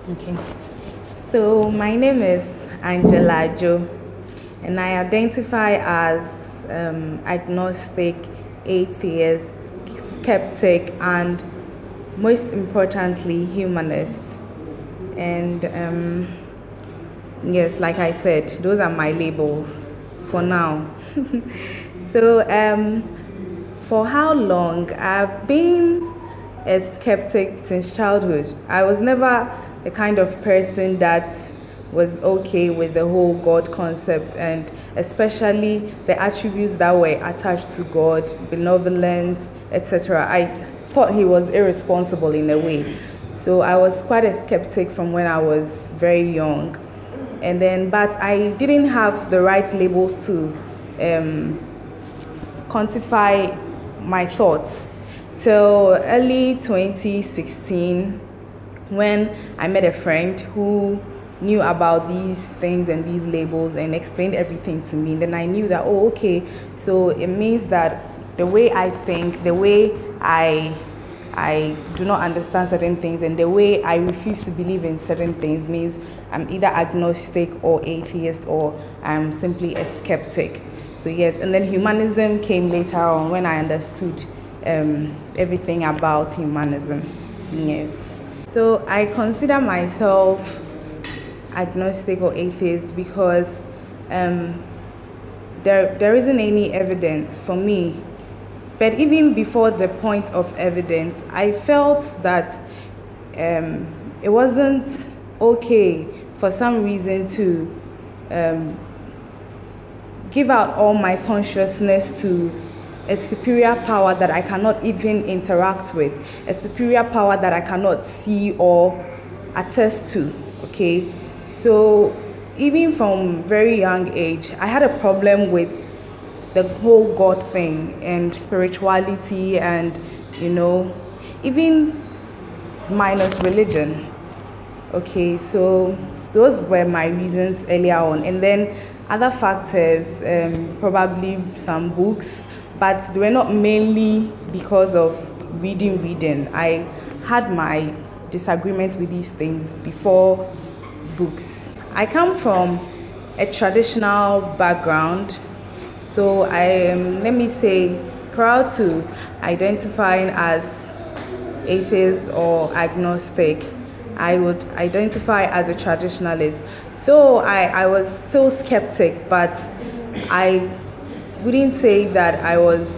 Okay. So my name is Angela Jo, and I identify as agnostic, atheist, skeptic, and most importantly, humanist. And yes, like I said, those are my labels for now. So for how long? I've been a skeptic since childhood. I was never the kind of person that was okay with the whole God concept, and especially the attributes that were attached to God, benevolent, etc. I thought he was irresponsible in a way. So I was quite a skeptic from when I was very young. And then, but I didn't have the right labels to quantify my thoughts till early 2016, when I met a friend who knew about these things and these labels and explained everything to me. And then I knew that, oh, okay, so it means that the way I think, the way I do not understand certain things, and the way I refuse to believe in certain things means I'm either agnostic or atheist, or I'm simply a skeptic. So yes, and then humanism came later on when I understood everything about humanism. Yes. So I consider myself agnostic or atheist because there isn't any evidence for me. But even before the point of evidence, I felt that it wasn't okay for some reason to give out all my consciousness to a superior power that I cannot even interact with, a superior power that I cannot see or attest to, okay? So even from very young age, I had a problem with the whole God thing and spirituality, and even minus religion. Okay, so those were my reasons earlier on. And then other factors, probably some books, but they were not mainly because of reading. I had my disagreements with these things before books. I come from a traditional background, so I am, let me say, proud to identifying as atheist or agnostic. I would identify as a traditionalist, though I was still skeptic, but I wouldn't say that I was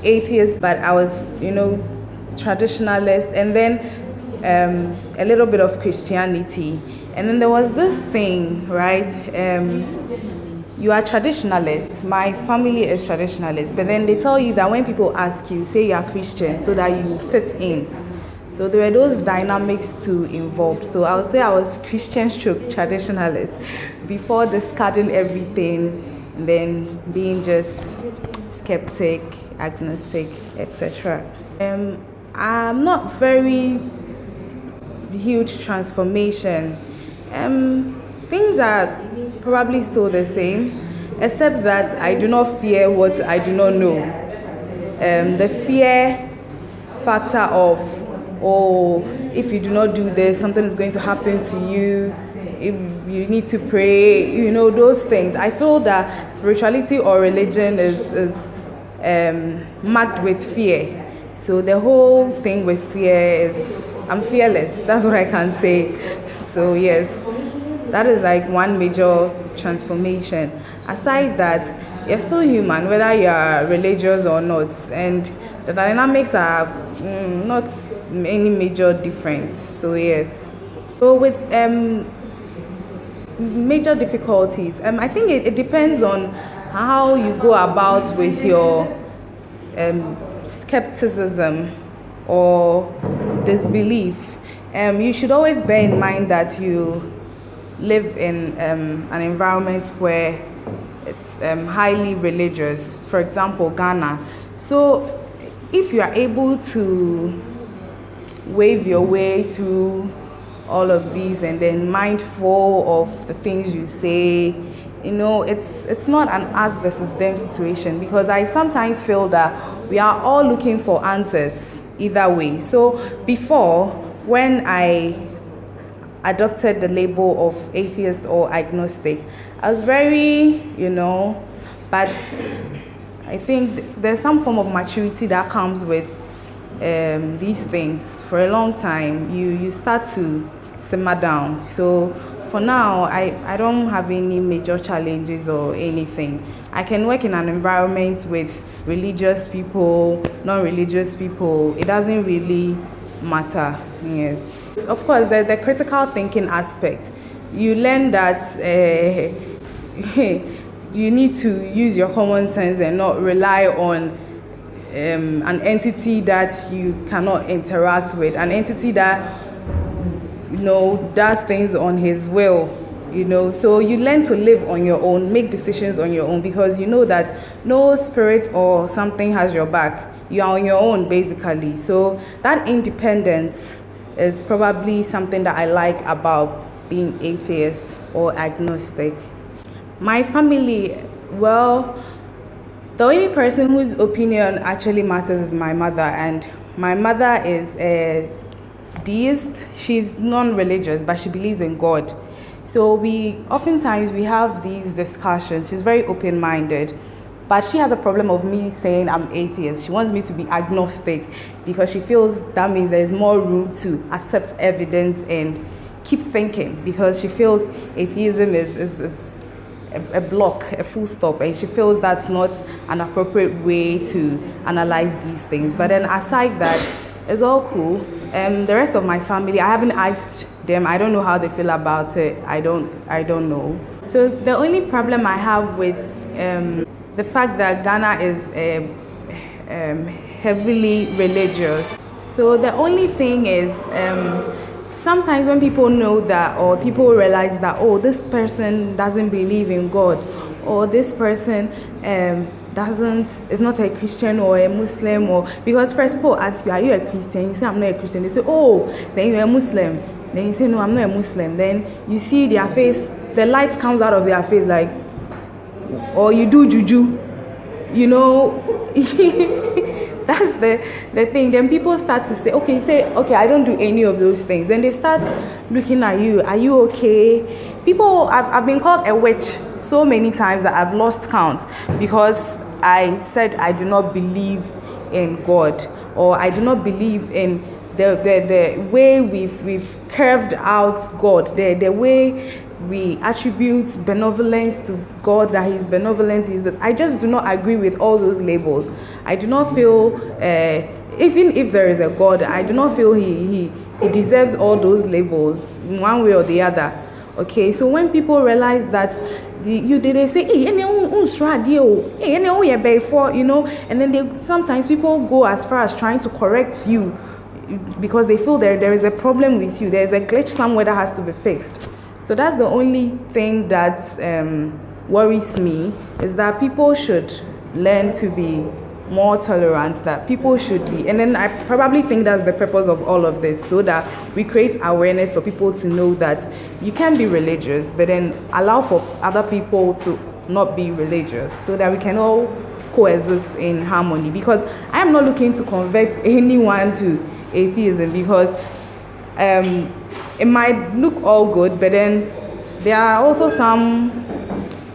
atheist, but I was, traditionalist, and then a little bit of Christianity. And then there was this thing, right? You are traditionalist. My family is traditionalist. But then they tell you that when people ask you, say you are Christian, so that you fit in. So there were those dynamics too involved. So I would say I was Christian stroke traditionalist before discarding everything and then being just skeptic, agnostic, etc. I'm not very huge transformation. Things are probably still the same, except that I do not fear what I do not know. The fear factor of, oh, if you do not do this, something is going to happen to you, if you need to pray, those things. I feel that spirituality or religion is marked with fear. So the whole thing with fear is, I'm fearless. That's what I can say. So yes, that is like one major transformation. Aside that, you're still human, whether you are religious or not, and the dynamics are not any major difference. So yes. So with major difficulties, I think it depends on how you go about with your skepticism or disbelief. You should always bear in mind that you live in an environment where it's highly religious. For example, Ghana. So if you are able to wave your way through all of these and then mindful of the things you say, it's not an us versus them situation, because I sometimes feel that we are all looking for answers either way. So before, when I adopted the label of atheist or agnostic, I was very, but I think there's some form of maturity that comes with these things. For a long time, you start to simmer down. So for now, I don't have any major challenges or anything. I can work in an environment with religious people, non-religious people. It doesn't really matter. Yes. Of course, the critical thinking aspect. You learn that you need to use your common sense and not rely on an entity that you cannot interact with, an entity that does things on his will. So you learn to live on your own, make decisions on your own, because you know that no spirit or something has your back. You are on your own, basically. So that independence is probably something that I like about being atheist or agnostic. My family, well, the only person whose opinion actually matters is my mother, and my mother is a deist. She's non-religious, but she believes in God. So oftentimes we have these discussions. She's very open-minded, but she has a problem of me saying I'm atheist. She wants me to be agnostic because she feels that means there is more room to accept evidence and keep thinking, because she feels atheism is a block, a full stop, and she feels that's not an appropriate way to analyze these things. But then aside that, it's all cool. The rest of my family, I haven't asked them. I don't know how they feel about it. I don't know. So the only problem I have with the fact that Ghana is heavily religious. So the only thing is, sometimes when people know that, or people realize that, oh, this person doesn't believe in God, or this person is not a Christian or a Muslim, or because first people ask you, are you a Christian? You say, I'm not a Christian. They say, oh, then you're a Muslim. Then you say, no, I'm not a Muslim. Then you see their face, the light comes out of their face, like, or you do juju, that's the thing. Then people start to say, okay, I don't do any of those things. Then they start looking at you, are you okay? People, I've been called a witch so many times that I've lost count, because I said I do not believe in God, or I do not believe in the way we've carved out God, the way we attribute benevolence to God, that He's benevolent, He's this. I just do not agree with all those labels. I do not feel, even if there is a God, I do not feel He deserves all those labels in one way or the other. Okay, so when people realize that they say, hey, and then sometimes people go as far as trying to correct you because they feel there is a problem with you, there is a glitch somewhere that has to be fixed. So that's the only thing that worries me, is that people should learn to be more tolerant, that people should be, and then I probably think that's the purpose of all of this, so that we create awareness for people to know that you can be religious, but then allow for other people to not be religious, so that we can all coexist in harmony. Because I am not looking to convert anyone to atheism, because it might look all good, but then there are also some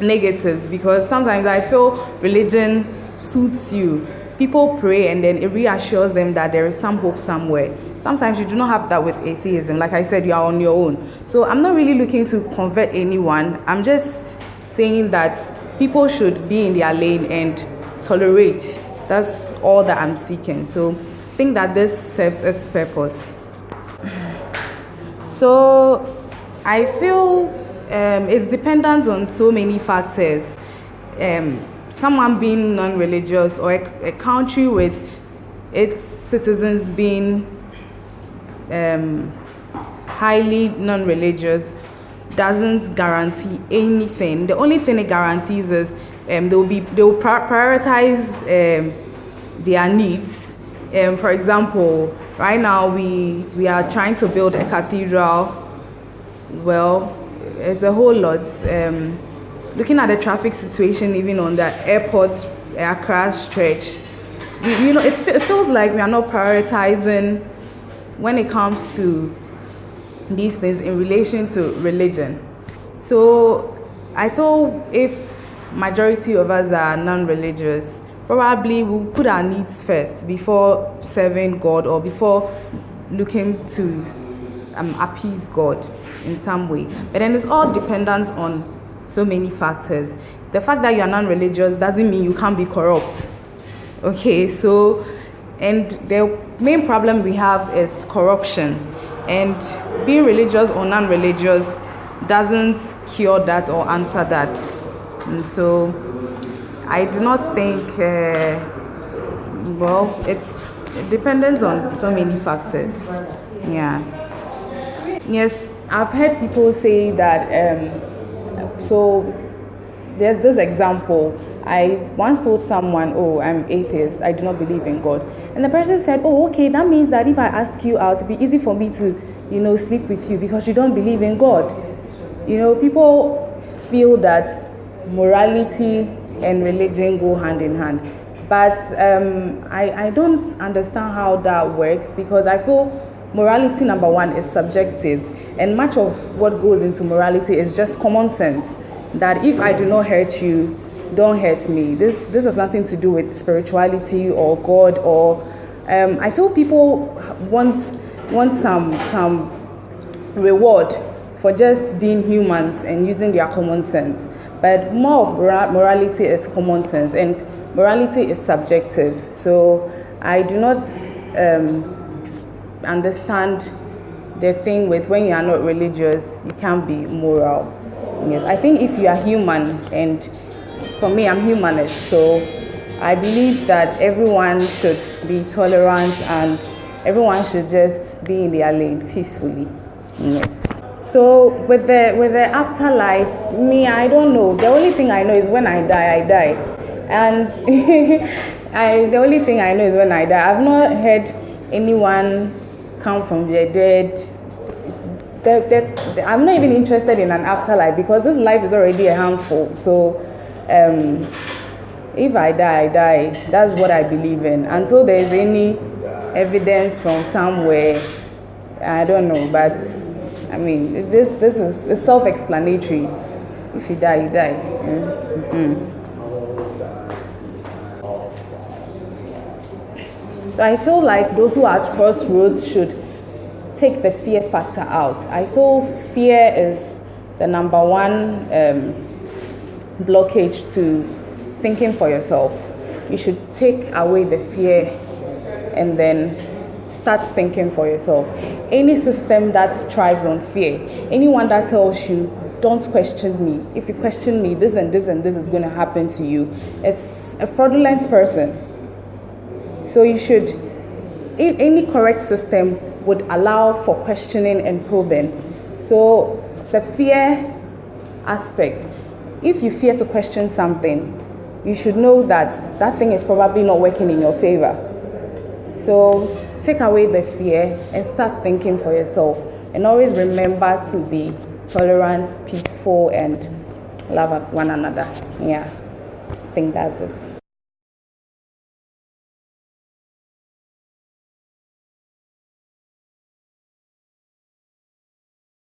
negatives, because sometimes I feel religion suits you. People pray and then it reassures them that there is some hope somewhere. Sometimes you do not have that with atheism. Like I said, you are on your own. So I'm not really looking to convert anyone. I'm just saying that people should be in their lane and tolerate. That's all that I'm seeking. So I think that this serves its purpose. So I feel it's dependent on so many factors. Someone being non-religious, or a country with its citizens being highly non-religious doesn't guarantee anything. The only thing it guarantees is they will prioritize their needs. For example, right now we are trying to build a cathedral. Well, it's a whole lot. Looking at the traffic situation, even on the airport's Accra stretch, it feels like we are not prioritizing when it comes to these things in relation to religion. So I feel if majority of us are non-religious, probably we'll put our needs first before serving God or before looking to appease God in some way. But then it's all dependent on so many factors. The fact that you are non-religious doesn't mean you can't be corrupt. Okay, so, and the main problem we have is corruption. And being religious or non-religious doesn't cure that or answer that. And so I do not think, it depends on so many factors. Yeah. Yes, I've heard people say that, so there's this example. I once told someone, oh, I'm atheist, I do not believe in God. And the person said, oh, okay, that means that if I ask you out, it'd be easy for me to, sleep with you because you don't believe in God. People feel that morality and religion go hand in hand. But I don't understand how that works, because I feel morality, number one, is subjective. And much of what goes into morality is just common sense. That if I do not hurt you, don't hurt me. This has nothing to do with spirituality or God, or I feel people want some reward for just being humans and using their common sense. But more of morality is common sense, and morality is subjective. So I do not understand the thing with when you are not religious, you can't be moral. Yes, I think if you are human, and for me, I'm humanist, so I believe that everyone should be tolerant and everyone should just be in their lane peacefully. Yes. So with the afterlife, me, I don't know. The only thing I know is when I die, I die. And the only thing I know is when I die. I've not heard anyone come from the dead. I'm not even interested in an afterlife, because this life is already a handful. So if I die, I die. That's what I believe in. Until there is any evidence from somewhere, I don't know. But I mean, this is self-explanatory. If you die, you die. Mm-hmm. So I feel like those who are at crossroads should take the fear factor out. I feel fear is the number one blockage to thinking for yourself. You should take away the fear and then start thinking for yourself. Any system that thrives on fear, anyone that tells you, don't question me. If you question me, this and this and this is going to happen to you, it's a fraudulent person. So you should, any correct system would allow for questioning and probing. So the fear aspect, if you fear to question something, you should know that that thing is probably not working in your favor. So take away the fear and start thinking for yourself. And always remember to be tolerant, peaceful, and love one another. Yeah, I think that's it.